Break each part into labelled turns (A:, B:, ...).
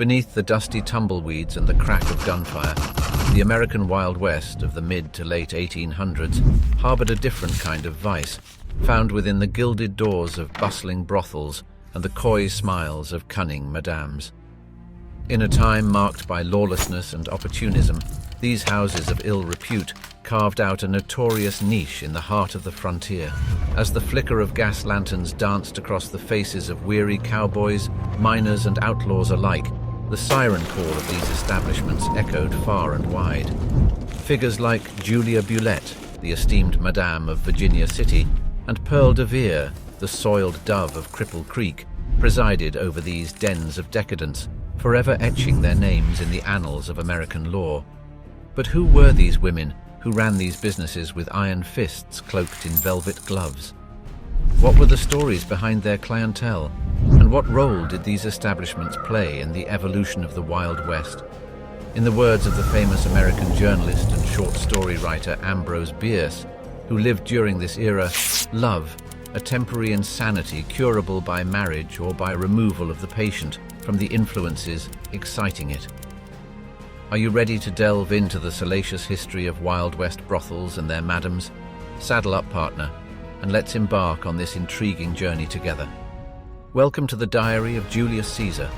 A: Beneath the dusty tumbleweeds and the crack of gunfire, the American Wild West of the mid to late 1800s harbored a different kind of vice, found within the gilded doors of bustling brothels and the coy smiles of cunning madames. In a time marked by lawlessness and opportunism, these houses of ill repute carved out a notorious niche in the heart of the frontier. As the flicker of gas lanterns danced across the faces of weary cowboys, miners and outlaws alike, the siren call of these establishments echoed far and wide. Figures like Julia Bulette, the esteemed Madame of Virginia City, and Pearl de Vere, the soiled dove of Cripple Creek, presided over these dens of decadence, forever etching their names in the annals of American law. But who were these women who ran these businesses with iron fists cloaked in velvet gloves? What were the stories behind their clientele? And what role did these establishments play in the evolution of the Wild West? In the words of the famous American journalist and short story writer Ambrose Bierce, who lived during this era, love, a temporary insanity curable by marriage or by removal of the patient from the influences exciting it. Are you ready to delve into the salacious history of Wild West brothels and their madams? Saddle up, partner, and let's embark on this intriguing journey together. Welcome to the Diary of Julius Caesar.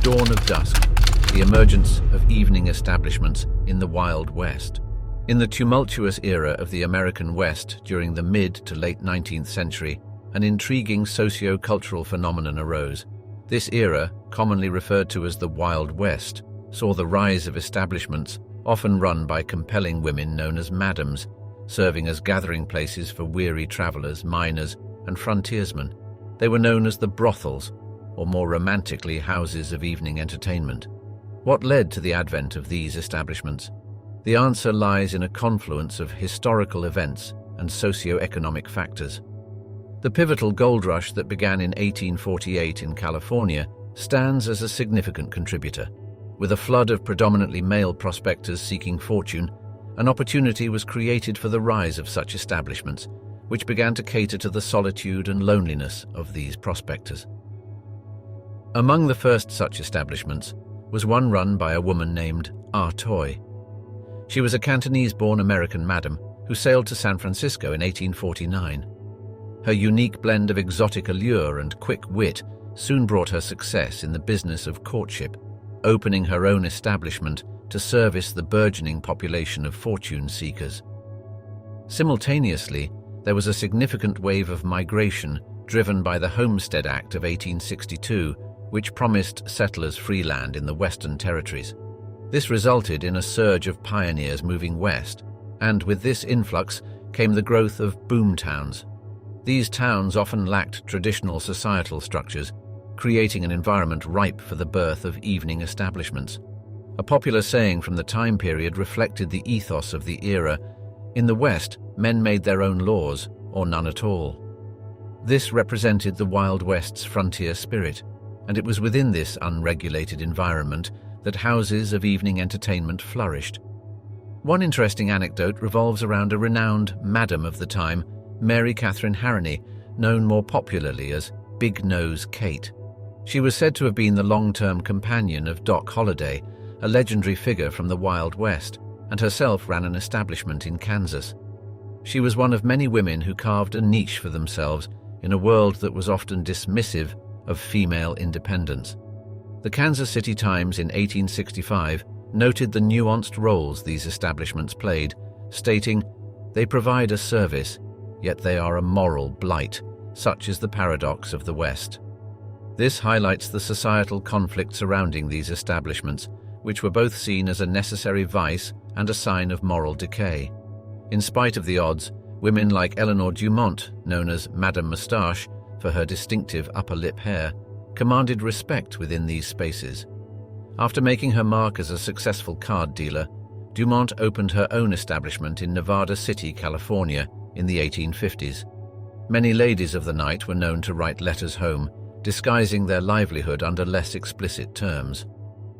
A: Dawn of dusk, the emergence of evening establishments in the Wild West. In the tumultuous era of the American West during the mid to late 19th century, an intriguing socio-cultural phenomenon arose. This era, commonly referred to as the Wild West, saw the rise of establishments, often run by compelling women known as madams, serving as gathering places for weary travelers, miners, and frontiersmen. They were known as the brothels, or more romantically, houses of evening entertainment. What led to the advent of these establishments? The answer lies in a confluence of historical events and socio-economic factors. The pivotal gold rush that began in 1848 in California stands as a significant contributor. With a flood of predominantly male prospectors seeking fortune, an opportunity was created for the rise of such establishments, which began to cater to the solitude and loneliness of these prospectors. Among the first such establishments was one run by a woman named Toy. She was a Cantonese-born American madam who sailed to San Francisco in 1849. Her unique blend of exotic allure and quick wit soon brought her success in the business of courtship, opening her own establishment to service the burgeoning population of fortune seekers. Simultaneously, there was a significant wave of migration driven by the Homestead Act of 1862, which promised settlers free land in the Western Territories. This resulted in a surge of pioneers moving west, and with this influx came the growth of boom towns. These towns often lacked traditional societal structures, creating an environment ripe for the birth of evening establishments. A popular saying from the time period reflected the ethos of the era: in the West, men made their own laws, or none at all. This represented the Wild West's frontier spirit, and it was within this unregulated environment that houses of evening entertainment flourished. One interesting anecdote revolves around a renowned madam of the time, Mary Catherine Harrony, known more popularly as Big Nose Kate. She was said to have been the long-term companion of Doc Holliday, a legendary figure from the Wild West, and herself ran an establishment in Kansas. She was one of many women who carved a niche for themselves in a world that was often dismissive of female independence. The Kansas City Times in 1865 noted the nuanced roles these establishments played, stating, "They provide a service, yet they are a moral blight. Such is the paradox of the West." This highlights the societal conflict surrounding these establishments, which were both seen as a necessary vice and a sign of moral decay. In spite of the odds, women like Eleanor Dumont, known as Madame Moustache for her distinctive upper lip hair, commanded respect within these spaces. After making her mark as a successful card dealer, Dumont opened her own establishment in Nevada City, California, in the 1850s. Many ladies of the night were known to write letters home, disguising their livelihood under less explicit terms.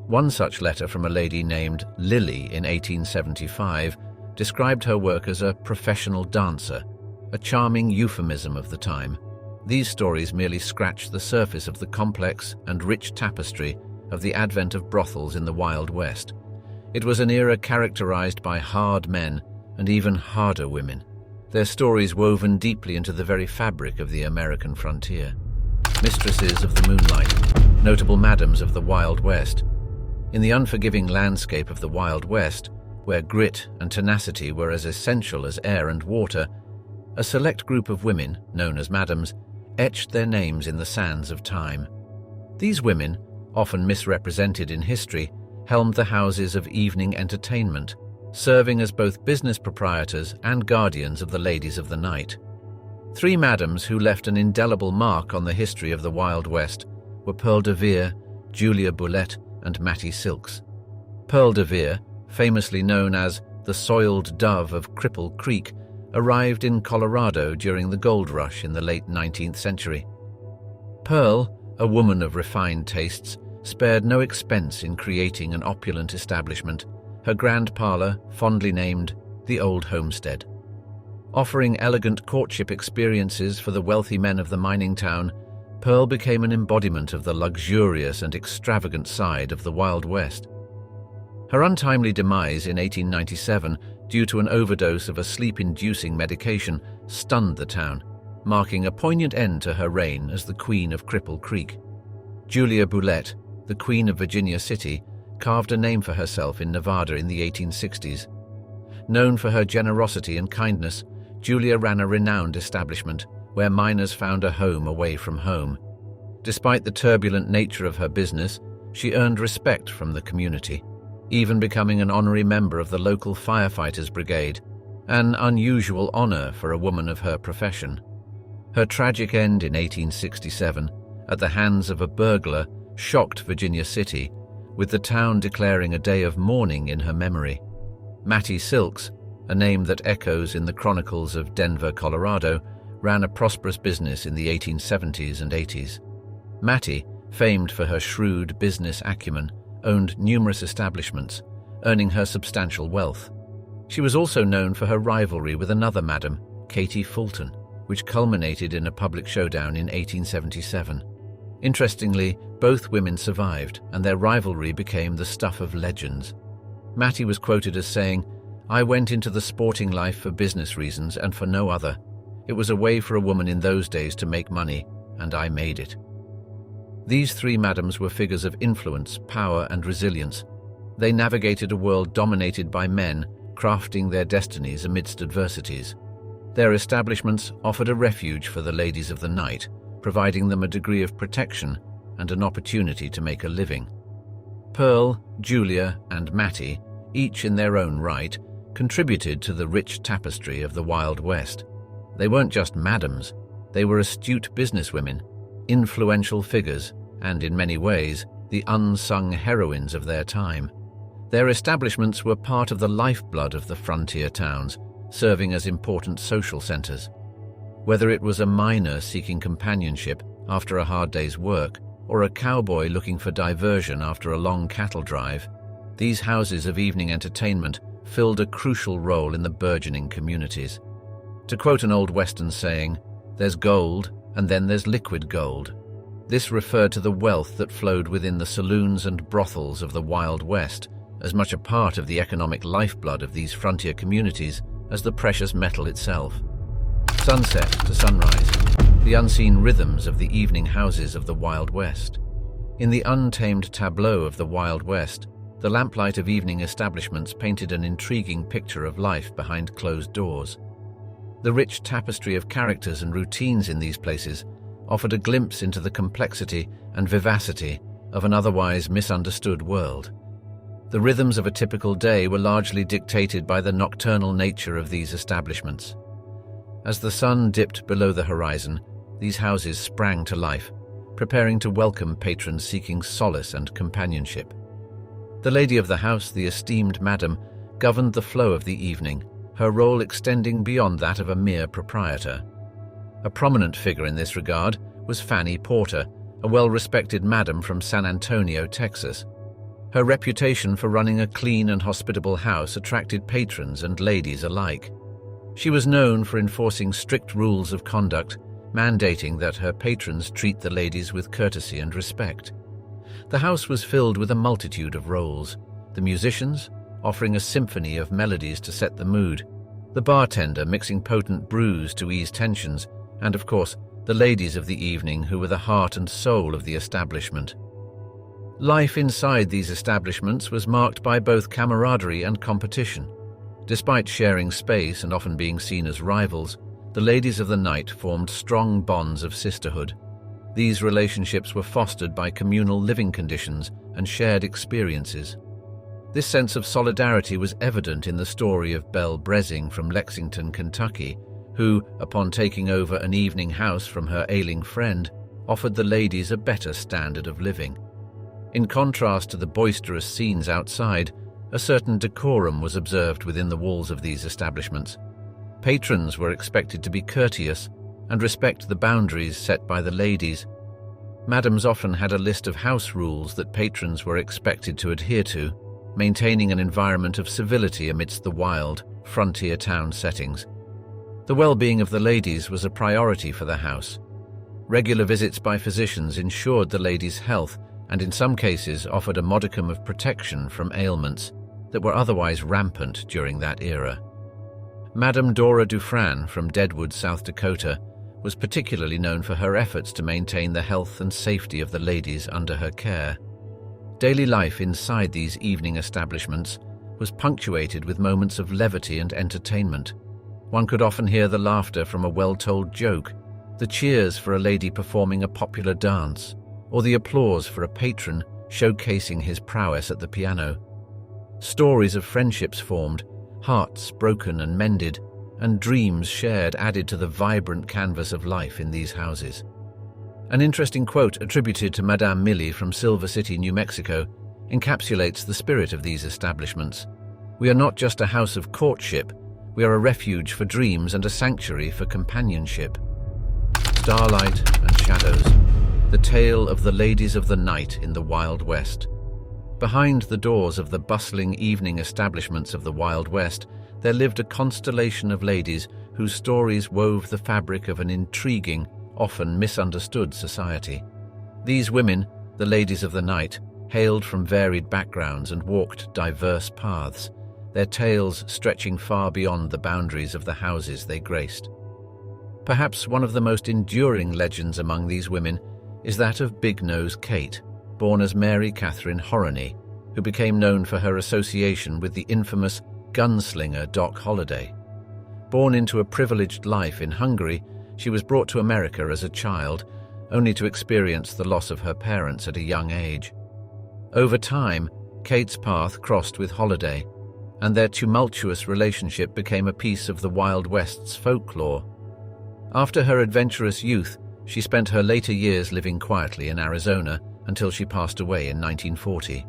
A: One such letter from a lady named Lily in 1875 described her work as a professional dancer, a charming euphemism of the time. these stories merely scratch the surface of the complex and rich tapestry of the advent of brothels in the Wild West. It was an era characterized by hard men and even harder women, their stories woven deeply into the very fabric of the American frontier. Mistresses of the moonlight, notable madams of the Wild West. In the unforgiving landscape of the Wild West, where grit and tenacity were as essential as air and water, a select group of women, known as madams, etched their names in the sands of time. These women, often misrepresented in history, helmed the houses of evening entertainment, serving as both business proprietors and guardians of the ladies of the night. Three madams who left an indelible mark on the history of the Wild West were Pearl de Vere, Julia Bulette, and Mattie Silks. Pearl de Vere, famously known as the Soiled Dove of Cripple Creek, arrived in Colorado during the gold rush in the late 19th century. Pearl, a woman of refined tastes, spared no expense in creating an opulent establishment, her grand parlour fondly named the Old Homestead. Offering elegant courtship experiences for the wealthy men of the mining town, Pearl became an embodiment of the luxurious and extravagant side of the Wild West. Her untimely demise in 1897, due to an overdose of a sleep-inducing medication, stunned the town, marking a poignant end to her reign as the Queen of Cripple Creek. Julia Bulette, the Queen of Virginia City, carved a name for herself in Nevada in the 1860s. Known for her generosity and kindness, Julia ran a renowned establishment where miners found a home away from home. Despite the turbulent nature of her business, she earned respect from the community, even becoming an honorary member of the local firefighters brigade, an unusual honor for a woman of her profession. Her tragic end in 1867, at the hands of a burglar, shocked Virginia City, with the town declaring a day of mourning in her memory. Mattie Silks, a name that echoes in the chronicles of Denver, Colorado, ran a prosperous business in the 1870s and 80s. Mattie, famed for her shrewd business acumen, owned numerous establishments, earning her substantial wealth. She was also known for her rivalry with another madam, Katie Fulton, which culminated in a public showdown in 1877. Interestingly, both women survived, and their rivalry became the stuff of legends. Mattie was quoted as saying, "I went into the sporting life for business reasons and for no other. It was a way for a woman in those days to make money, and I made it." These three madams were figures of influence, power, and resilience. They navigated a world dominated by men, crafting their destinies amidst adversities. Their establishments offered a refuge for the ladies of the night, providing them a degree of protection and an opportunity to make a living. Pearl, Julia, and Mattie, each in their own right, contributed to the rich tapestry of the Wild West. They weren't just madams, they were astute businesswomen, influential figures, and in many ways, the unsung heroines of their time. Their establishments were part of the lifeblood of the frontier towns, serving as important social centers. Whether it was a miner seeking companionship after a hard day's work, or a cowboy looking for diversion after a long cattle drive, these houses of evening entertainment filled a crucial role in the burgeoning communities. To quote an old Western saying, "There's gold, and then there's liquid gold." This referred to the wealth that flowed within the saloons and brothels of the Wild West, as much a part of the economic lifeblood of these frontier communities as the precious metal itself. Sunset to sunrise, the unseen rhythms of the evening houses of the Wild West. In the untamed tableau of the Wild West, the lamplight of evening establishments painted an intriguing picture of life behind closed doors. The rich tapestry of characters and routines in these places offered a glimpse into the complexity and vivacity of an otherwise misunderstood world. The rhythms of a typical day were largely dictated by the nocturnal nature of these establishments. As the sun dipped below the horizon, these houses sprang to life, preparing to welcome patrons seeking solace and companionship. The lady of the house, the esteemed madam, governed the flow of the evening, her role extending beyond that of a mere proprietor. A prominent figure in this regard was Fanny Porter, a well-respected madam from San Antonio, Texas. Her reputation for running a clean and hospitable house attracted patrons and ladies alike. She was known for enforcing strict rules of conduct, mandating that her patrons treat the ladies with courtesy and respect. The house was filled with a multitude of roles: the musicians, offering a symphony of melodies to set the mood, the bartender mixing potent brews to ease tensions, and, of course, the ladies of the evening who were the heart and soul of the establishment. Life inside these establishments was marked by both camaraderie and competition. Despite sharing space and often being seen as rivals, the ladies of the night formed strong bonds of sisterhood. These relationships were fostered by communal living conditions and shared experiences. This sense of solidarity was evident in the story of Belle Brezing from Lexington, Kentucky, who, upon taking over an evening house from her ailing friend, offered the ladies a better standard of living. In contrast to the boisterous scenes outside, a certain decorum was observed within the walls of these establishments. Patrons were expected to be courteous and respect the boundaries set by the ladies. Madams often had a list of house rules that patrons were expected to adhere to, maintaining an environment of civility amidst the wild, frontier town settings. The well-being of the ladies was a priority for the house. Regular visits by physicians ensured the ladies' health and in some cases offered a modicum of protection from ailments that were otherwise rampant during that era. Madame Dora Dufran from Deadwood, South Dakota, was particularly known for her efforts to maintain the health and safety of the ladies under her care. Daily life inside these evening establishments was punctuated with moments of levity and entertainment. One could often hear the laughter from a well-told joke, the cheers for a lady performing a popular dance, or the applause for a patron showcasing his prowess at the piano. Stories of friendships formed, hearts broken and mended, and dreams shared added to the vibrant canvas of life in these houses. An interesting quote attributed to Madame Millie from Silver City, New Mexico, encapsulates the spirit of these establishments. "We are not just a house of courtship, we are a refuge for dreams and a sanctuary for companionship." Starlight and shadows, the tale of the ladies of the night in the Wild West. Behind the doors of the bustling evening establishments of the Wild West, there lived a constellation of ladies whose stories wove the fabric of an intriguing, often misunderstood society. These women, the ladies of the night, hailed from varied backgrounds and walked diverse paths, their tales stretching far beyond the boundaries of the houses they graced. Perhaps one of the most enduring legends among these women is that of Big Nose Kate, born as Mary Catherine Horany, who became known for her association with the infamous gunslinger Doc Holliday. Born into a privileged life in Hungary, she was brought to America as a child, only to experience the loss of her parents at a young age. Over time, Kate's path crossed with Holliday, and their tumultuous relationship became a piece of the Wild West's folklore. After her adventurous youth, she spent her later years living quietly in Arizona until she passed away in 1940.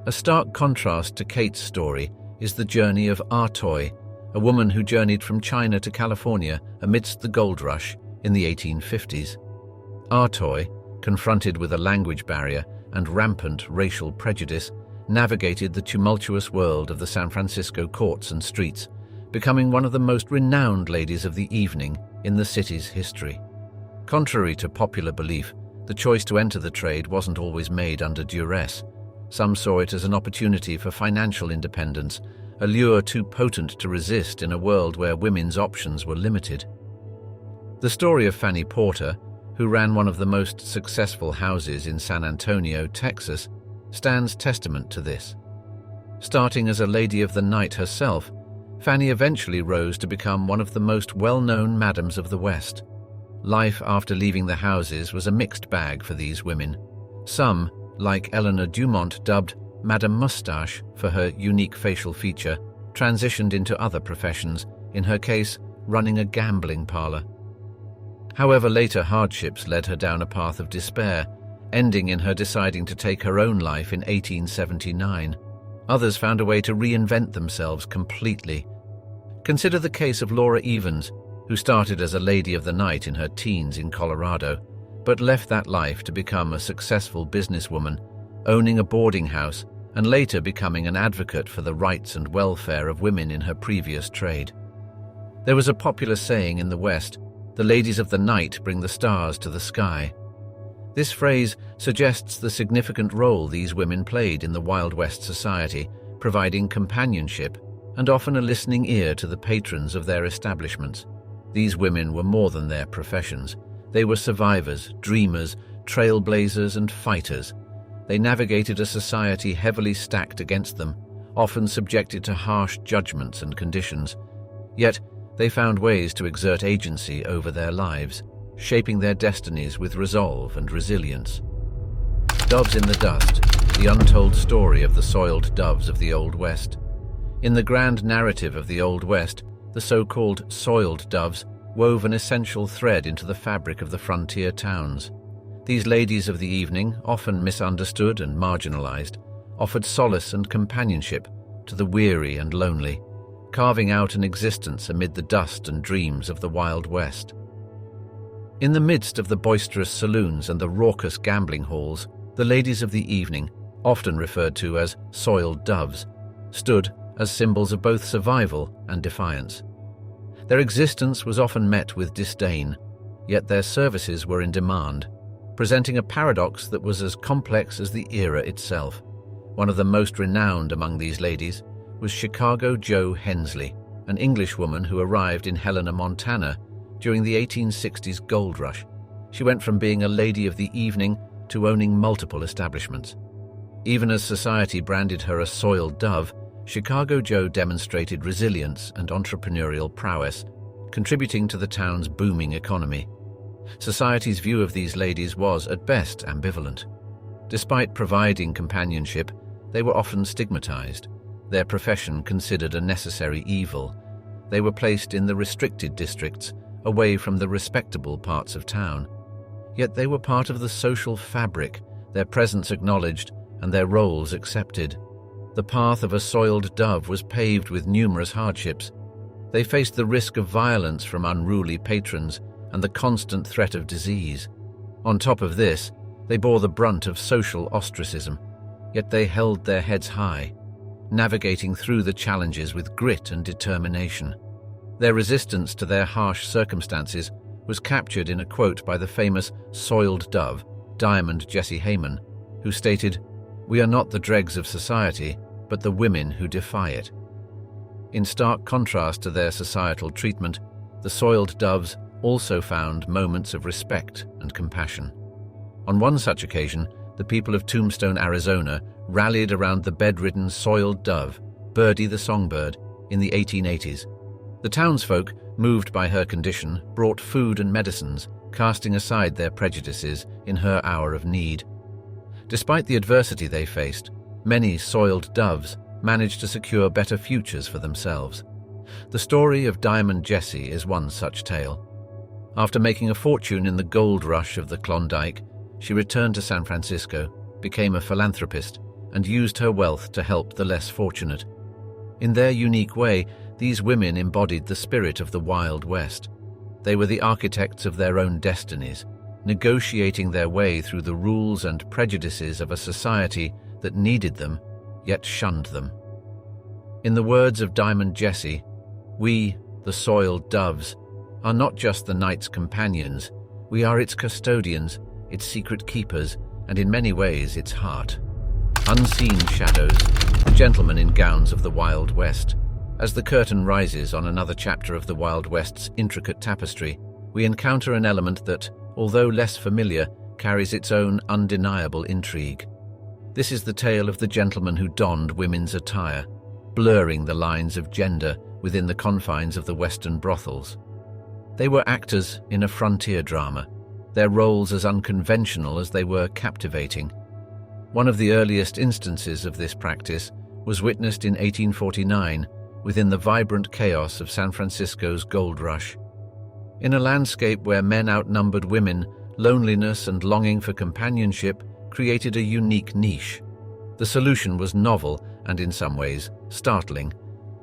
A: A stark contrast to Kate's story is the journey of Artoy, a woman who journeyed from China to California amidst the gold rush in the 1850s. Artoy, confronted with a language barrier and rampant racial prejudice, navigated the tumultuous world of the San Francisco courts and streets, becoming one of the most renowned ladies of the evening in the city's history. Contrary to popular belief, the choice to enter the trade wasn't always made under duress. Some saw it as an opportunity for financial independence, a lure too potent to resist in a world where women's options were limited. The story of Fanny Porter, who ran one of the most successful houses in San Antonio, Texas, stands testament to this. Starting as a lady of the night herself, Fanny eventually rose to become one of the most well-known madams of the West. Life after leaving the houses was a mixed bag for these women. Some, like Eleanor Dumont, dubbed Madame Mustache for her unique facial feature, transitioned into other professions, in her case, running a gambling parlor. However, later hardships led her down a path of despair, ending in her deciding to take her own life in 1879. Others found a way to reinvent themselves completely. Consider the case of Laura Evans, who started as a lady of the night in her teens in Colorado, but left that life to become a successful businesswoman, owning a boarding house and later becoming an advocate for the rights and welfare of women in her previous trade. There was a popular saying in the West "The ladies of the night bring the stars to the sky." This phrase suggests the significant role these women played in the Wild West society, providing companionship and often a listening ear to the patrons of their establishments. These women were more than their professions. They were survivors, dreamers, trailblazers, and fighters. They navigated a society heavily stacked against them, often subjected to harsh judgments and conditions. Yet, they found ways to exert agency over their lives, shaping their destinies with resolve and resilience. Doves in the Dust, the untold story of the soiled doves of the Old West. In the grand narrative of the Old West, the so-called soiled doves wove an essential thread into the fabric of the frontier towns. These ladies of the evening, often misunderstood and marginalized, offered solace and companionship to the weary and lonely, carving out an existence amid the dust and dreams of the Wild West. In the midst of the boisterous saloons and the raucous gambling halls, the ladies of the evening, often referred to as soiled doves, stood as symbols of both survival and defiance. Their existence was often met with disdain, yet their services were in demand, presenting a paradox that was as complex as the era itself. One of the most renowned among these ladies was Chicago Jo Hensley, an Englishwoman who arrived in Helena, Montana, during the 1860s gold rush. She went from being a lady of the evening to owning multiple establishments. Even as society branded her a soiled dove, Chicago Jo demonstrated resilience and entrepreneurial prowess, contributing to the town's booming economy. Society's view of these ladies was, at best, ambivalent. Despite providing companionship, they were often stigmatized, their profession considered a necessary evil. They were placed in the restricted districts, away from the respectable parts of town. Yet they were part of the social fabric, their presence acknowledged and their roles accepted. The path of a soiled dove was paved with numerous hardships. They faced the risk of violence from unruly patrons and the constant threat of disease. On top of this, they bore the brunt of social ostracism, yet they held their heads high, navigating through the challenges with grit and determination. Their resistance to their harsh circumstances was captured in a quote by the famous soiled dove, Diamond Jessie Hayman, who stated, "We are not the dregs of society, but the women who defy it." In stark contrast to their societal treatment, the soiled doves also found moments of respect and compassion. On one such occasion, the people of Tombstone, Arizona, rallied around the bedridden soiled dove, Birdie the songbird, in the 1880s. The townsfolk, moved by her condition, brought food and medicines, casting aside their prejudices in her hour of need. Despite the adversity they faced, many soiled doves managed to secure better futures for themselves. The story of Diamond Jessie is one such tale. After making a fortune in the gold rush of the Klondike, she returned to San Francisco, became a philanthropist, and used her wealth to help the less fortunate. In their unique way, these women embodied the spirit of the Wild West. They were the architects of their own destinies, negotiating their way through the rules and prejudices of a society that needed them, yet shunned them. In the words of Diamond Jessie, "We, the soiled doves, are not just the night's companions, we are its custodians, its secret keepers, and in many ways its heart." Unseen shadows, the gentlemen in gowns of the Wild West. As the curtain rises on another chapter of the Wild West's intricate tapestry, we encounter an element that, although less familiar, carries its own undeniable intrigue. This is the tale of the gentleman who donned women's attire, blurring the lines of gender within the confines of the Western brothels. They were actors in a frontier drama, their roles as unconventional as they were captivating. One of the earliest instances of this practice was witnessed in 1849 within the vibrant chaos of San Francisco's gold rush. In a landscape where men outnumbered women, loneliness and longing for companionship created a unique niche. The solution was novel and, in some ways, startling.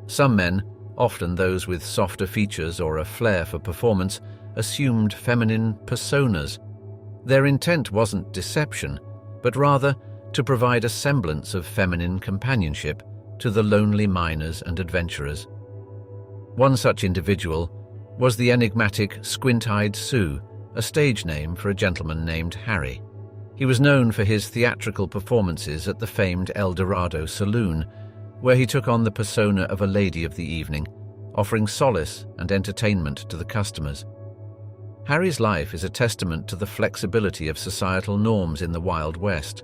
A: Some men, often those with softer features or a flair for performance, assumed feminine personas. Their intent wasn't deception, but rather to provide a semblance of feminine companionship to the lonely miners and adventurers. One such individual, was the enigmatic Squint-Eyed Sue, a stage name for a gentleman named Harry. He was known for his theatrical performances at the famed El Dorado Saloon, where he took on the persona of a lady of the evening, offering solace and entertainment to the customers. Harry's life is a testament to the flexibility of societal norms in the Wild West,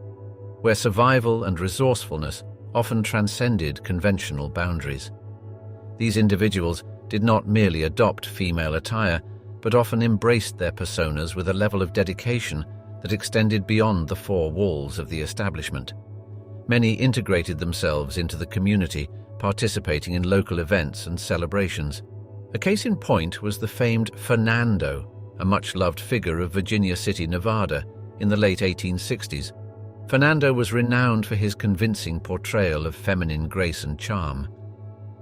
A: where survival and resourcefulness often transcended conventional boundaries. These individuals did not merely adopt female attire, but often embraced their personas with a level of dedication that extended beyond the four walls of the establishment. Many integrated themselves into the community, participating in local events and celebrations. A case in point was the famed Fernando, a much-loved figure of Virginia City, Nevada, in the late 1860s. Fernando was renowned for his convincing portrayal of feminine grace and charm.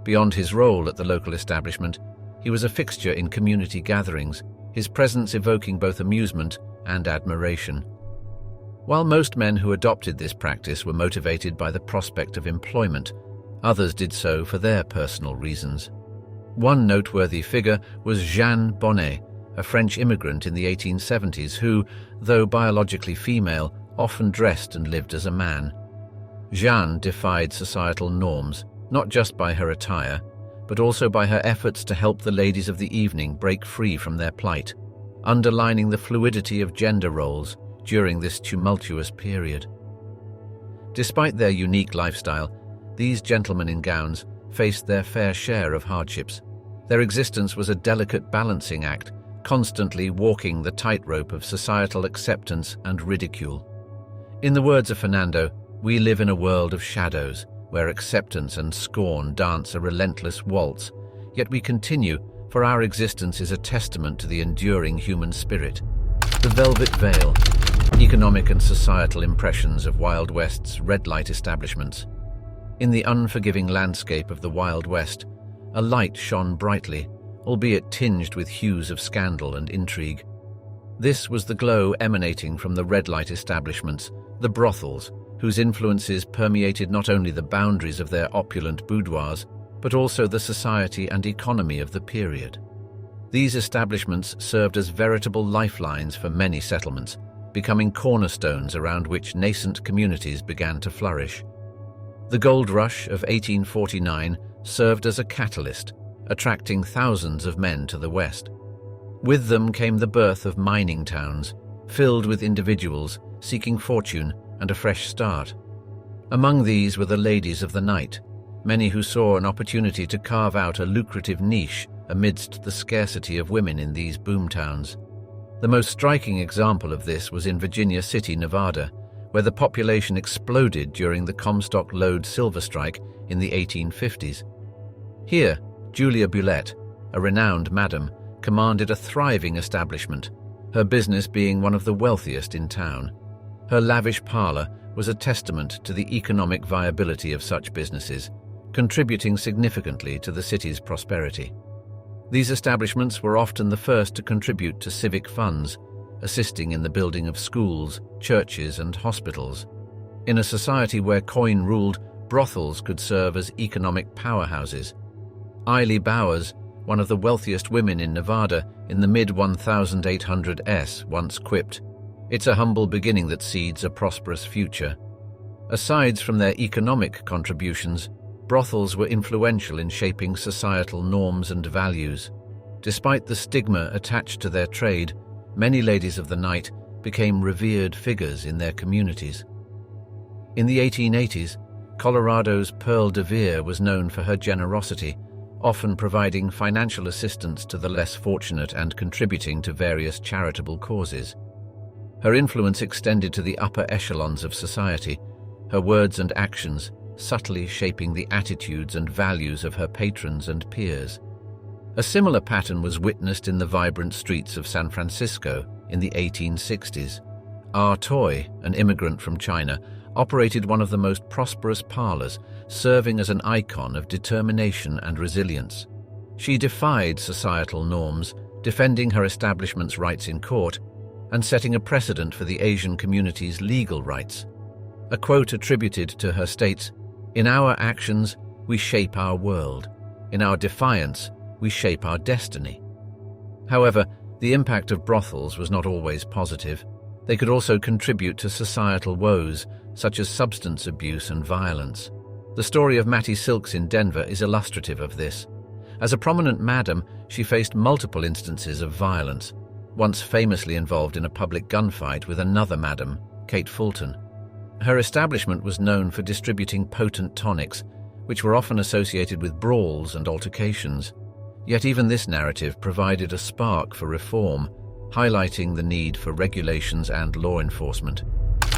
A: Beyond his role at the local establishment, he was a fixture in community gatherings, his presence evoking both amusement and admiration. While most men who adopted this practice were motivated by the prospect of employment, others did so for their personal reasons. One noteworthy figure was Jeanne Bonnet, a French immigrant in the 1870s who, though biologically female, often dressed and lived as a man. Jeanne defied societal norms, not just by her attire, but also by her efforts to help the ladies of the evening break free from their plight, underlining the fluidity of gender roles during this tumultuous period. Despite their unique lifestyle, these gentlemen in gowns faced their fair share of hardships. Their existence was a delicate balancing act, constantly walking the tightrope of societal acceptance and ridicule. In the words of Fernando, "We live in a world of shadows, where acceptance and scorn dance a relentless waltz, yet we continue, for our existence is a testament to the enduring human spirit." The Velvet Veil, economic and societal impressions of Wild West's red light establishments. In the unforgiving landscape of the Wild West, a light shone brightly, albeit tinged with hues of scandal and intrigue. This was the glow emanating from the red light establishments, the brothels, whose influences permeated not only the boundaries of their opulent boudoirs, but also the society and economy of the period. These establishments served as veritable lifelines for many settlements, becoming cornerstones around which nascent communities began to flourish. The gold rush of 1849 served as a catalyst, attracting thousands of men to the west. With them came the birth of mining towns, filled with individuals seeking fortune and a fresh start. Among these were the ladies of the night, many who saw an opportunity to carve out a lucrative niche amidst the scarcity of women in these boomtowns. The most striking example of this was in Virginia City, Nevada, where the population exploded during the Comstock Lode silver strike in the 1850s. Here, Julia Bulette, a renowned madam, commanded a thriving establishment, her business being one of the wealthiest in town. Her lavish parlor was a testament to the economic viability of such businesses, contributing significantly to the city's prosperity. These establishments were often the first to contribute to civic funds, assisting in the building of schools, churches, and hospitals. In a society where coin ruled, brothels could serve as economic powerhouses. Eiley Bowers, one of the wealthiest women in Nevada in the mid-1800s, once quipped, "It's a humble beginning that seeds a prosperous future." Aside from their economic contributions, brothels were influential in shaping societal norms and values. Despite the stigma attached to their trade, many ladies of the night became revered figures in their communities. In the 1880s, Colorado's Pearl de Vere was known for her generosity, often providing financial assistance to the less fortunate and contributing to various charitable causes. Her influence extended to the upper echelons of society, her words and actions subtly shaping the attitudes and values of her patrons and peers. A similar pattern was witnessed in the vibrant streets of San Francisco in the 1860s. Ah Toy, an immigrant from China, operated one of the most prosperous parlors, serving as an icon of determination and resilience. She defied societal norms, defending her establishment's rights in court, and setting a precedent for the Asian community's legal rights. A quote attributed to her states, "In our actions, we shape our world. In our defiance, we shape our destiny." However, the impact of brothels was not always positive. They could also contribute to societal woes, such as substance abuse and violence. The story of Mattie Silks in Denver is illustrative of this. As a prominent madam, she faced multiple instances of violence, once famously involved in a public gunfight with another madam, Kate Fulton. Her establishment was known for distributing potent tonics, which were often associated with brawls and altercations. Yet even this narrative provided a spark for reform, highlighting the need for regulations and law enforcement.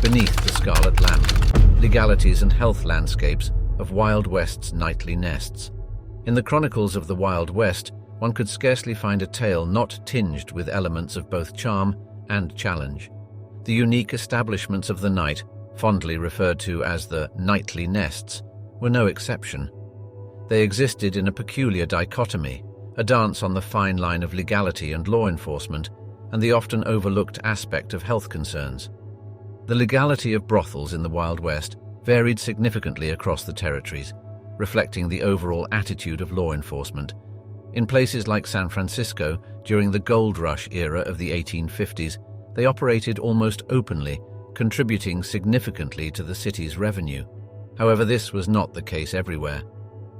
A: Beneath the scarlet lamp, legalities and health landscapes of Wild West's nightly nests. In the chronicles of the Wild West, one could scarcely find a tale not tinged with elements of both charm and challenge. The unique establishments of the night, fondly referred to as the nightly nests, were no exception. They existed in a peculiar dichotomy, a dance on the fine line of legality and law enforcement, and the often overlooked aspect of health concerns. The legality of brothels in the Wild West varied significantly across the territories, reflecting the overall attitude of law enforcement. In places like San Francisco, during the gold rush era of the 1850s, they operated almost openly, contributing significantly to the city's revenue. However, this was not the case everywhere.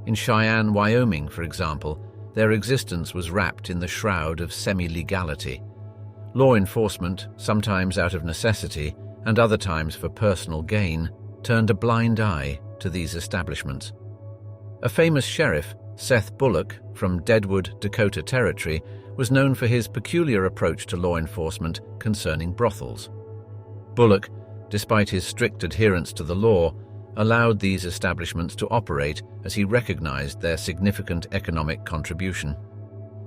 A: In Cheyenne, Wyoming, for example, their existence was wrapped in the shroud of semi-legality. Law enforcement, sometimes out of necessity and other times for personal gain, turned a blind eye to these establishments. A famous sheriff, Seth Bullock, from Deadwood, Dakota Territory, was known for his peculiar approach to law enforcement concerning brothels. Bullock, despite his strict adherence to the law, allowed these establishments to operate as he recognized their significant economic contribution.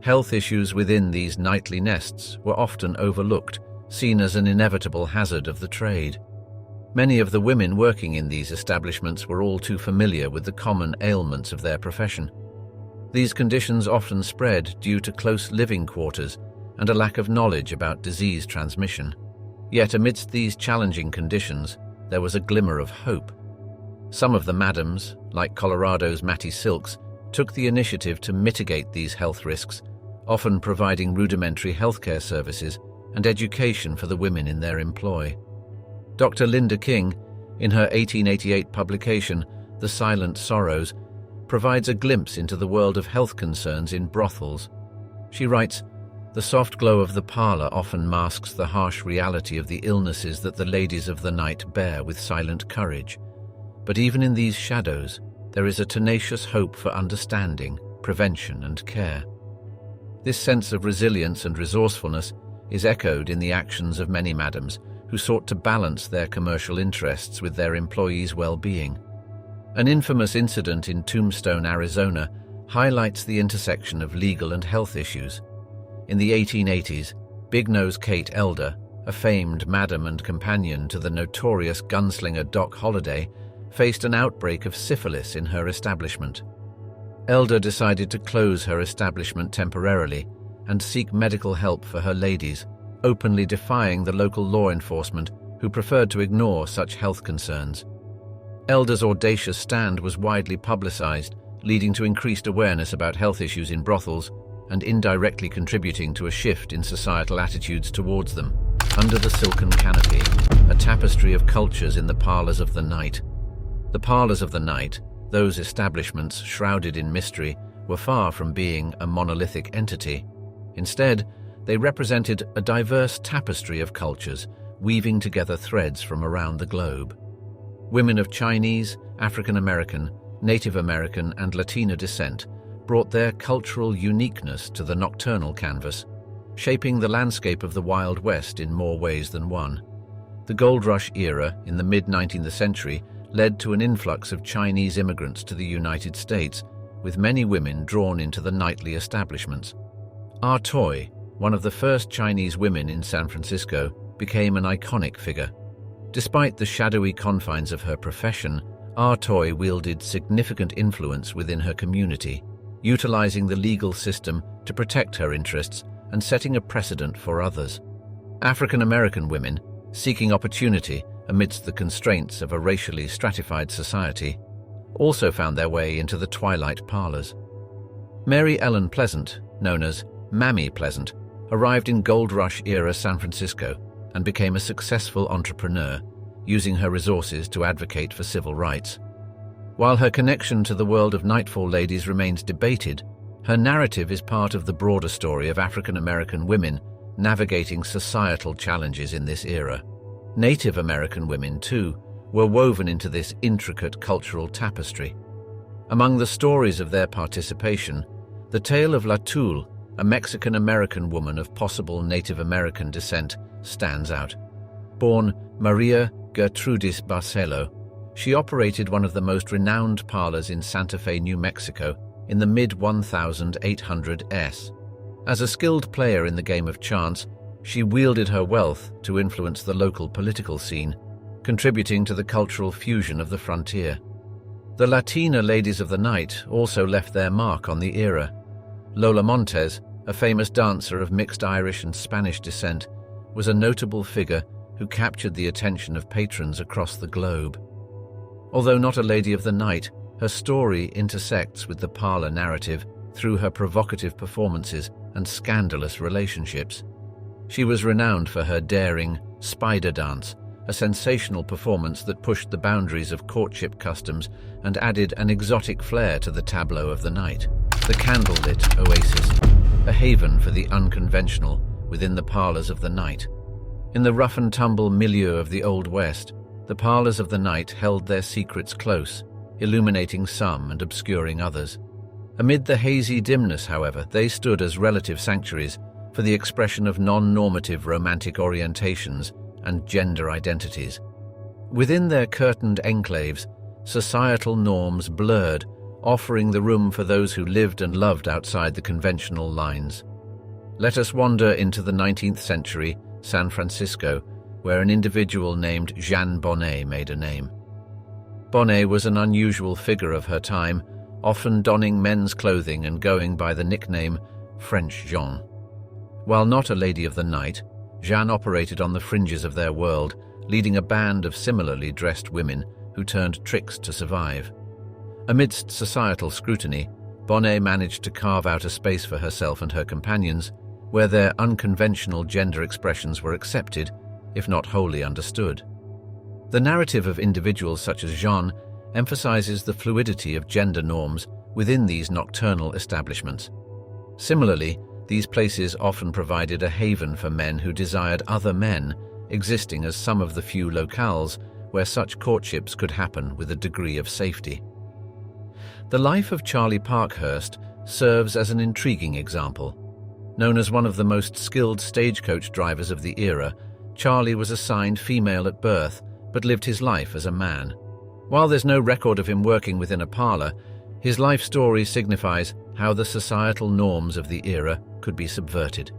A: Health issues within these nightly nests were often overlooked, seen as an inevitable hazard of the trade. Many of the women working in these establishments were all too familiar with the common ailments of their profession. These conditions often spread due to close living quarters and a lack of knowledge about disease transmission. Yet amidst these challenging conditions, there was a glimmer of hope. Some of the madams, like Colorado's Mattie Silks, took the initiative to mitigate these health risks, often providing rudimentary healthcare services and education for the women in their employ. Dr. Linda King, in her 1888 publication, The Silent Sorrows, provides a glimpse into the world of health concerns in brothels. She writes, "The soft glow of the parlor often masks the harsh reality of the illnesses that the ladies of the night bear with silent courage. But even in these shadows, there is a tenacious hope for understanding, prevention, and care." This sense of resilience and resourcefulness is echoed in the actions of many madams who sought to balance their commercial interests with their employees' well-being. An infamous incident in Tombstone, Arizona, highlights the intersection of legal and health issues. In the 1880s, Big Nose Kate Elder, a famed madam and companion to the notorious gunslinger Doc Holliday, faced an outbreak of syphilis in her establishment. Elder decided to close her establishment temporarily and seek medical help for her ladies, openly defying the local law enforcement who preferred to ignore such health concerns. Elder's audacious stand was widely publicized, leading to increased awareness about health issues in brothels and indirectly contributing to a shift in societal attitudes towards them. Under the silken canopy, a tapestry of cultures in the parlors of the night. The parlors of the night, those establishments shrouded in mystery, were far from being a monolithic entity. Instead, they represented a diverse tapestry of cultures, weaving together threads from around the globe. Women of Chinese, African American, Native American, and Latina descent brought their cultural uniqueness to the nocturnal canvas, shaping the landscape of the Wild West in more ways than one. The Gold Rush era in the mid-19th century led to an influx of Chinese immigrants to the United States, with many women drawn into the nightly establishments. Ah Toy, one of the first Chinese women in San Francisco, became an iconic figure. Despite the shadowy confines of her profession, Ah Toy wielded significant influence within her community, utilizing the legal system to protect her interests and setting a precedent for others. African American women, seeking opportunity amidst the constraints of a racially stratified society, also found their way into the twilight parlors. Mary Ellen Pleasant, known as Mammy Pleasant, arrived in Gold Rush-era San Francisco and became a successful entrepreneur, using her resources to advocate for civil rights. While her connection to the world of Nightfall ladies remains debated, her narrative is part of the broader story of African American women navigating societal challenges in this era. Native American women, too, were woven into this intricate cultural tapestry. Among the stories of their participation, the tale of La Tule, a Mexican-American woman of possible Native American descent, stands out. Born Maria Gertrudis Barcelo, she operated one of the most renowned parlors in Santa Fe, New Mexico, in the mid-1800s. As a skilled player in the game of chance, she wielded her wealth to influence the local political scene, contributing to the cultural fusion of the frontier. The Latina ladies of the night also left their mark on the era. Lola Montez, a famous dancer of mixed Irish and Spanish descent, was a notable figure who captured the attention of patrons across the globe. Although not a lady of the night, her story intersects with the parlor narrative through her provocative performances and scandalous relationships. She was renowned for her daring spider dance, a sensational performance that pushed the boundaries of courtship customs and added an exotic flair to the tableau of the night. The candlelit oasis, a haven for the unconventional within the parlors of the night. In the rough-and-tumble milieu of the Old West, the parlors of the night held their secrets close, illuminating some and obscuring others. Amid the hazy dimness, however, they stood as relative sanctuaries for the expression of non-normative romantic orientations and gender identities. Within their curtained enclaves, societal norms blurred, offering the room for those who lived and loved outside the conventional lines. Let us wander into the 19th century San Francisco, where an individual named Jeanne Bonnet made a name. Bonnet was an unusual figure of her time, often donning men's clothing and going by the nickname French Jean. While not a lady of the night, Jeanne operated on the fringes of their world, leading a band of similarly dressed women who turned tricks to survive. Amidst societal scrutiny, Bonnet managed to carve out a space for herself and her companions, where their unconventional gender expressions were accepted, if not wholly understood. The narrative of individuals such as Jeanne emphasizes the fluidity of gender norms within these nocturnal establishments. Similarly, these places often provided a haven for men who desired other men, existing as some of the few locales where such courtships could happen with a degree of safety. The life of Charlie Parkhurst serves as an intriguing example. Known as one of the most skilled stagecoach drivers of the era, Charlie was assigned female at birth, but lived his life as a man. While there's no record of him working within a parlor, his life story signifies how the societal norms of the era could be subverted.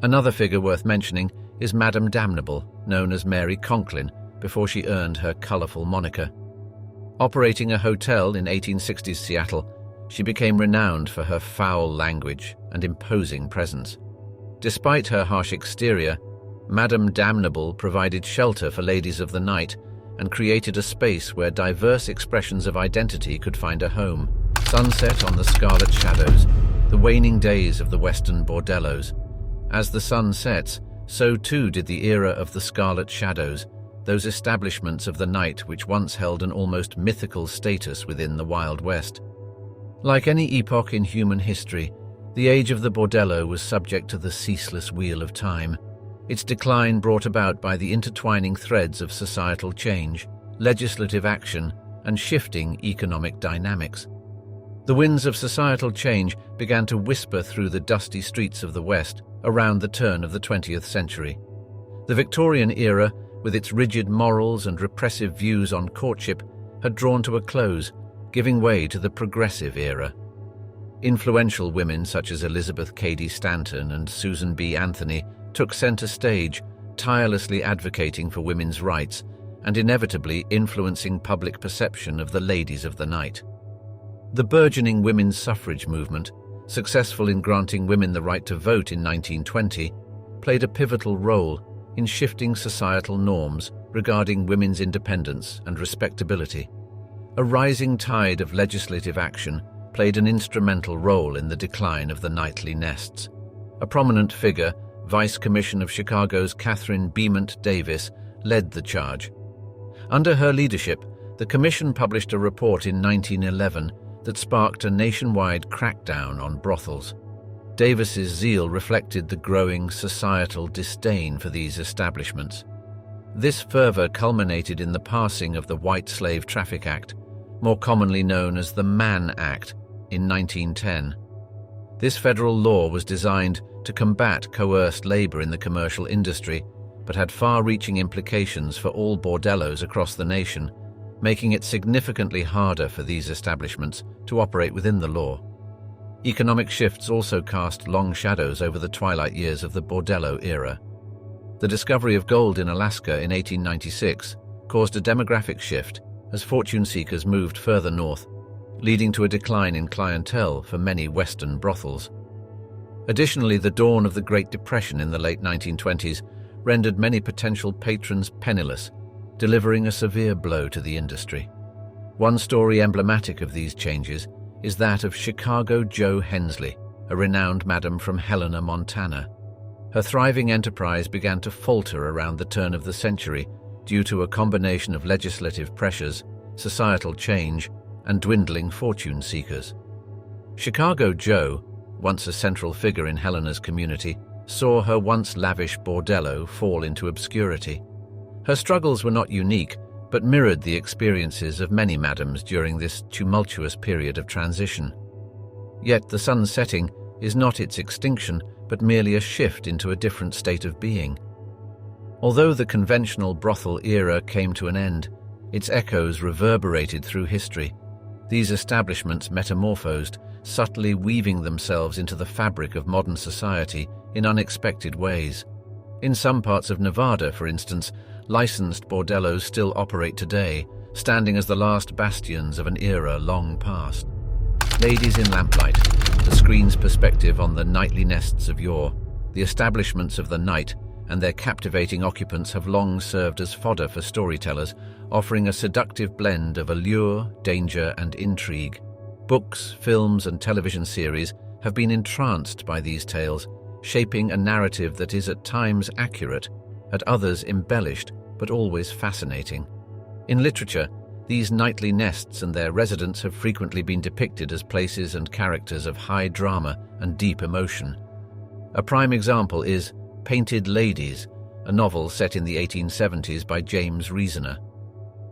A: Another figure worth mentioning is Madame Damnable, known as Mary Conklin, before she earned her colorful moniker. Operating a hotel in 1860s Seattle, she became renowned for her foul language and imposing presence. Despite her harsh exterior, Madame Damnable provided shelter for ladies of the night and created a space where diverse expressions of identity could find a home. Sunset on the Scarlet Shadows, the waning days of the Western Bordellos. As the sun sets, so too did the era of the Scarlet Shadows, those establishments of the night which once held an almost mythical status within the Wild West. Like any epoch in human history, the age of the bordello was subject to the ceaseless wheel of time, its decline brought about by the intertwining threads of societal change, legislative action, and shifting economic dynamics. The winds of societal change began to whisper through the dusty streets of the West around the turn of the 20th century. The Victorian era, with its rigid morals and repressive views on courtship, had drawn to a close, giving way to the progressive era. Influential women such as Elizabeth Cady Stanton and Susan B. Anthony took center stage, tirelessly advocating for women's rights and inevitably influencing public perception of the ladies of the night. The burgeoning women's suffrage movement, successful in granting women the right to vote in 1920, played a pivotal role in shifting societal norms regarding women's independence and respectability. A rising tide of legislative action played an instrumental role in the decline of the nightly nests. A prominent figure, Vice Commissioner of Chicago's Catherine Beamont Davis, led the charge. Under her leadership, the commission published a report in 1911 that sparked a nationwide crackdown on brothels. Davis's zeal reflected the growing societal disdain for these establishments. This fervor culminated in the passing of the White Slave Traffic Act, more commonly known as the Mann Act, in 1910. This federal law was designed to combat coerced labor in the commercial industry, but had far-reaching implications for all bordellos across the nation, making it significantly harder for these establishments to operate within the law. Economic shifts also cast long shadows over the twilight years of the bordello era. The discovery of gold in Alaska in 1896 caused a demographic shift as fortune seekers moved further north, leading to a decline in clientele for many Western brothels. Additionally, the dawn of the Great Depression in the late 1920s rendered many potential patrons penniless, delivering a severe blow to the industry. One story emblematic of these changes is that of Chicago Jo Hensley, a renowned madam from Helena, Montana. Her thriving enterprise began to falter around the turn of the century due to a combination of legislative pressures, societal change, and dwindling fortune seekers. Chicago Jo, once a central figure in Helena's community, saw her once lavish bordello fall into obscurity. Her struggles were not unique, but mirrored the experiences of many madams during this tumultuous period of transition. Yet the sun's setting is not its extinction, but merely a shift into a different state of being. Although the conventional brothel era came to an end, its echoes reverberated through history. These establishments metamorphosed, subtly weaving themselves into the fabric of modern society in unexpected ways. In some parts of Nevada, for instance, licensed bordellos still operate today, standing as the last bastions of an era long past. Ladies in lamplight, the screen's perspective on the nightly nests of Yore, the establishments of the night, and their captivating occupants have long served as fodder for storytellers, offering a seductive blend of allure, danger, and intrigue. Books, films, and television series have been entranced by these tales, shaping a narrative that is at times accurate, at others embellished, but always fascinating. In literature, these nightly nests and their residents have frequently been depicted as places and characters of high drama and deep emotion. A prime example is Painted Ladies, a novel set in the 1870s by James Reasoner.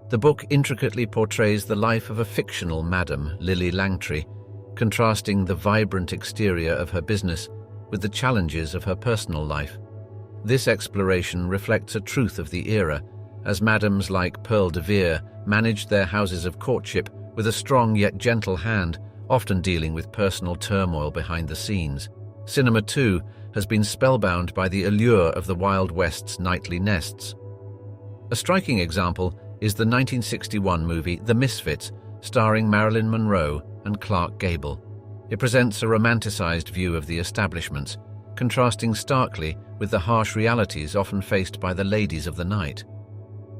A: The book intricately portrays the life of a fictional madam, Lily Langtry, contrasting the vibrant exterior of her business with the challenges of her personal life. This exploration reflects a truth of the era, as madams like Pearl de Vere managed their houses of courtship with a strong yet gentle hand, often dealing with personal turmoil behind the scenes. Cinema, too, has been spellbound by the allure of the Wild West's nightly nests. A striking example is the 1961 movie The Misfits, starring Marilyn Monroe and Clark Gable. It presents a romanticized view of the establishments, contrasting starkly with the harsh realities often faced by the ladies of the night.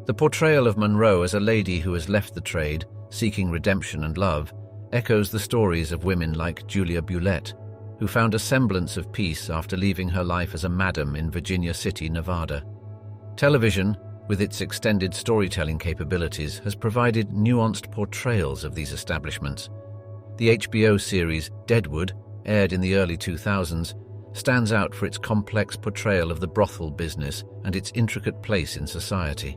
A: The portrayal of Monroe as a lady who has left the trade, seeking redemption and love, echoes the stories of women like Julia Bulette, who found a semblance of peace after leaving her life as a madam in Virginia City, Nevada. Television, with its extended storytelling capabilities, has provided nuanced portrayals of these establishments. The HBO series Deadwood, aired in the early 2000s, stands out for its complex portrayal of the brothel business and its intricate place in society.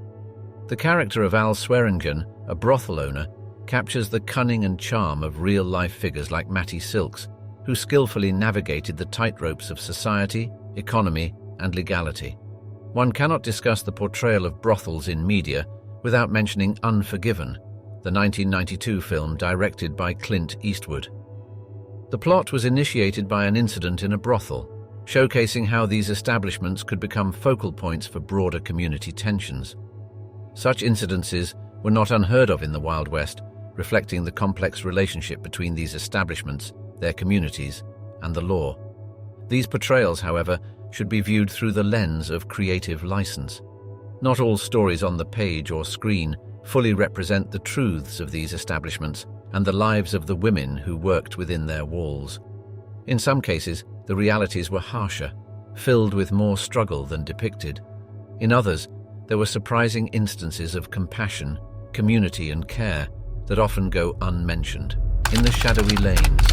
A: The character of Al Swearingen, a brothel owner, captures the cunning and charm of real-life figures like Mattie Silks, who skillfully navigated the tightropes of society, economy, and legality. One cannot discuss the portrayal of brothels in media without mentioning Unforgiven, the 1992 film directed by Clint Eastwood. The plot was initiated by an incident in a brothel, showcasing how these establishments could become focal points for broader community tensions. Such incidences were not unheard of in the Wild West, reflecting the complex relationship between these establishments, their communities, and the law. These portrayals, however, should be viewed through the lens of creative license. Not all stories on the page or screen fully represent the truths of these establishments and the lives of the women who worked within their walls. In some cases, the realities were harsher, filled with more struggle than depicted. In others, there were surprising instances of compassion, community, and care that often go unmentioned. In the shadowy lanes,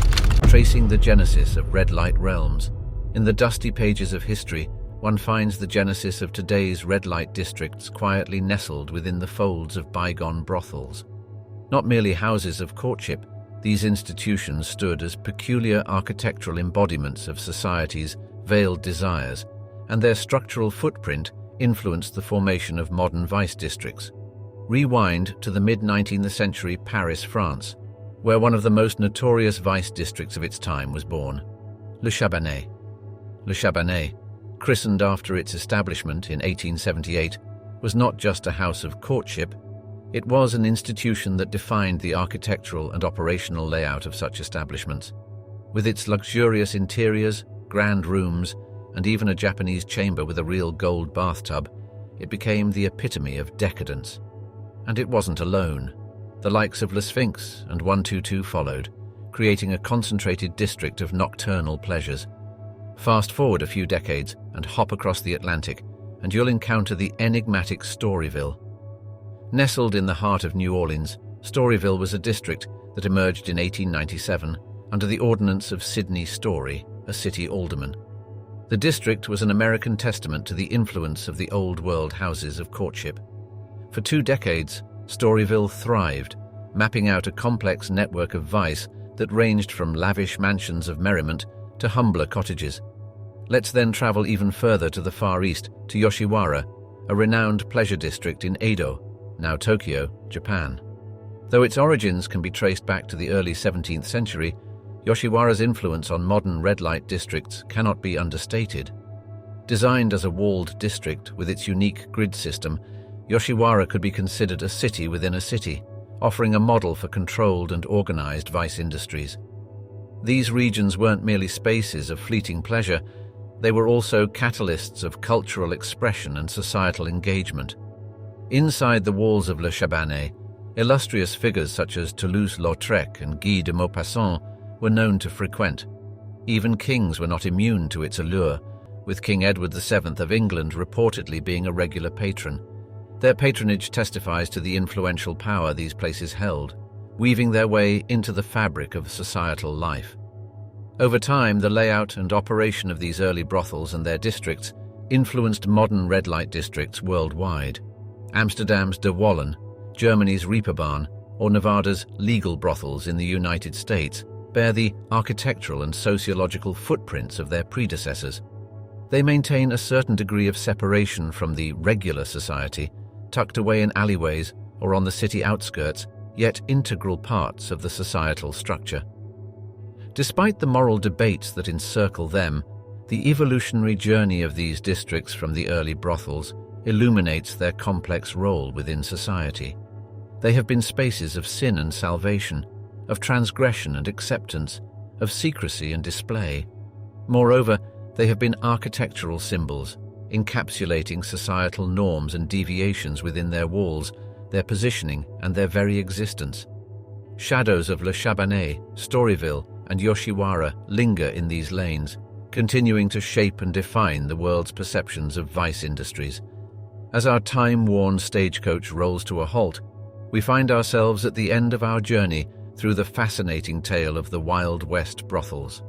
A: tracing the genesis of red light realms, in the dusty pages of history, one finds the genesis of today's red light districts quietly nestled within the folds of bygone brothels. Not merely houses of courtship, these institutions stood as peculiar architectural embodiments of society's veiled desires, and their structural footprint influenced the formation of modern vice districts. Rewind to the mid-19th century Paris, France, where one of the most notorious vice districts of its time was born, Le Chabanais. Le Chabanais, christened after its establishment in 1878, was not just a house of courtship, it was an institution that defined the architectural and operational layout of such establishments. With its luxurious interiors, grand rooms, and even a Japanese chamber with a real gold bathtub, it became the epitome of decadence. And it wasn't alone. The likes of Le Sphinx and 122 followed, creating a concentrated district of nocturnal pleasures. Fast forward a few decades and hop across the Atlantic, and you'll encounter the enigmatic Storyville. Nestled in the heart of New Orleans, Storyville was a district that emerged in 1897 under the ordinance of Sidney Story, a city alderman. The district was an American testament to the influence of the old world houses of courtship. For 2 decades, Storyville thrived, mapping out a complex network of vice that ranged from lavish mansions of merriment to humbler cottages. Let's then travel even further to the Far East, to Yoshiwara, a renowned pleasure district in Edo, now Tokyo, Japan. Though its origins can be traced back to the early 17th century, Yoshiwara's influence on modern red light districts cannot be understated. Designed as a walled district with its unique grid system, Yoshiwara could be considered a city within a city, offering a model for controlled and organized vice industries. These regions weren't merely spaces of fleeting pleasure, they were also catalysts of cultural expression and societal engagement. Inside the walls of Le Chabanais, illustrious figures such as Toulouse-Lautrec and Guy de Maupassant were known to frequent. Even kings were not immune to its allure, with King Edward VII of England reportedly being a regular patron. Their patronage testifies to the influential power these places held, weaving their way into the fabric of societal life. Over time, the layout and operation of these early brothels and their districts influenced modern red light districts worldwide. Amsterdam's De Wallen, Germany's Reeperbahn, or Nevada's legal brothels in the United States bear the architectural and sociological footprints of their predecessors. They maintain a certain degree of separation from the regular society, tucked away in alleyways or on the city outskirts, yet integral parts of the societal structure. Despite the moral debates that encircle them, the evolutionary journey of these districts from the early brothels illuminates their complex role within society. They have been spaces of sin and salvation, of transgression and acceptance, of secrecy and display. Moreover, they have been architectural symbols, encapsulating societal norms and deviations within their walls, their positioning, and their very existence. Shadows of Le Chabanais, Storyville, and Yoshiwara linger in these lanes, continuing to shape and define the world's perceptions of vice industries. As our time-worn stagecoach rolls to a halt, we find ourselves at the end of our journey through the fascinating tale of the Wild West brothels.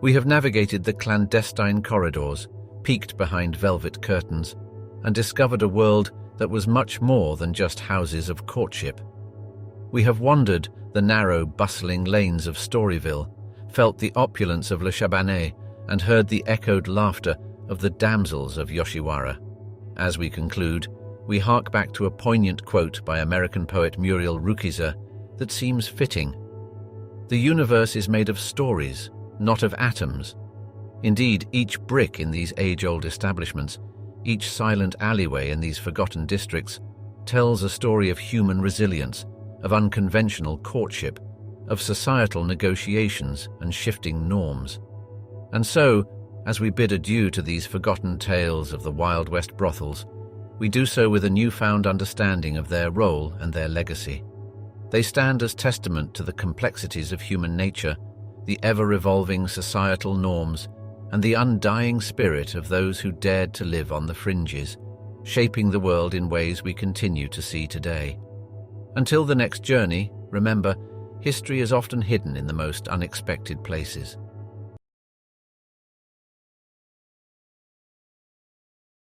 A: We have navigated the clandestine corridors, peeked behind velvet curtains, and discovered a world that was much more than just houses of courtship. We have wandered the narrow, bustling lanes of Storyville, felt the opulence of Le Chabanais, and heard the echoed laughter of the damsels of Yoshiwara. As we conclude, we hark back to a poignant quote by American poet Muriel Rukeyser that seems fitting. "The universe is made of stories, not of atoms." Indeed, each brick in these age-old establishments, each silent alleyway in these forgotten districts, tells a story of human resilience, of unconventional courtship, of societal negotiations and shifting norms. And so, as we bid adieu to these forgotten tales of the Wild West brothels, we do so with a newfound understanding of their role and their legacy. They stand as testament to the complexities of human nature, the ever-evolving societal norms, and the undying spirit of those who dared to live on the fringes, shaping the world in ways we continue to see today. Until the next journey, remember, history is often hidden in the most unexpected places.